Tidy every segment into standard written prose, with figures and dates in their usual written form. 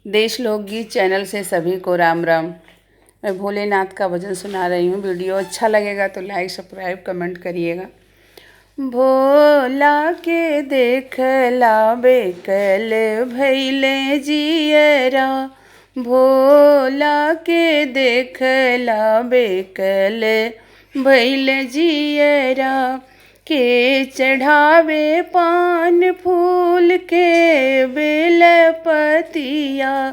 देश लोकगीत चैनल से सभी को राम राम। मैं भोलेनाथ का भजन सुना रही हूँ। वीडियो अच्छा लगेगा तो लाइक सब्सक्राइब कमेंट करिएगा। भोला के देखला बेकल भैले जियरा, भोला के देखला बेकल भैले जियरा, के चढ़ावे पान फूल के बेलपतिया,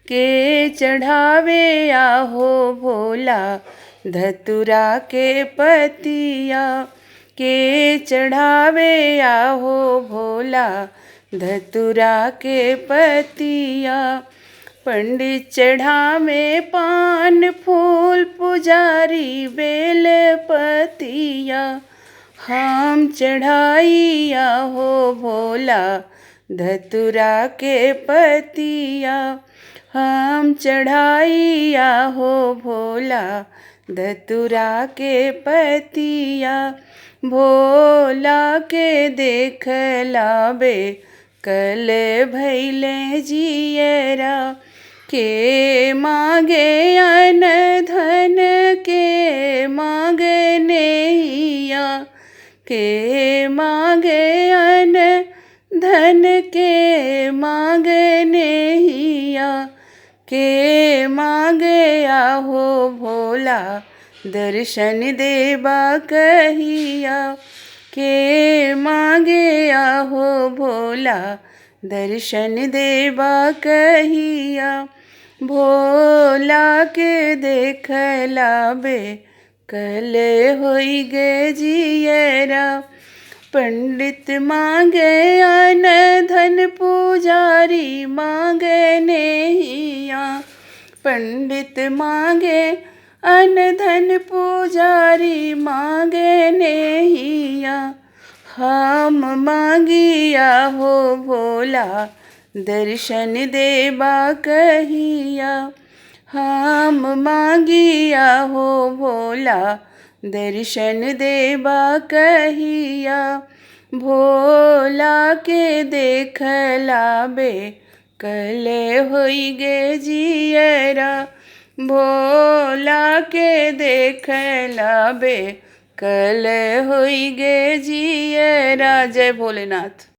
के चढ़ावे आहो भोला धतुरा के पतिया, के चढ़ावे आहो भोला धतुरा के पतिया। पंडित चढ़ावे पान फूल पुजारी बेलपतिया, हम चढ़ाई आहो भोला धतुरा के पतिया, हम चढ़ाई आहो भोला धतुरा के पतिया। भोला के देखला बेकल भैले जियरा, के मांगे अन धन के मांगे नैया, के मांगे अन धन के मांगे नैया, के मांगे आहो भोला दर्शन देबा कहिया, के मांगे आहो भोला दर्शन देबा कहिया। भोला के देखला बेकल होई गे जियरा, पंडित मांगे अन धन पुजारी मांगे नैया, पंडित मांगे अन धन पुजारी मांगे नैया, हम मांगिया हो भोला दर्शन देबा कहिया, हम मांगिया हो भोला दर्शन देबा कहिया। भोला के देखला बेकल होई गे जियरा, भोला के देखला बेकल होई गे जियरा। जय भोलेनाथ।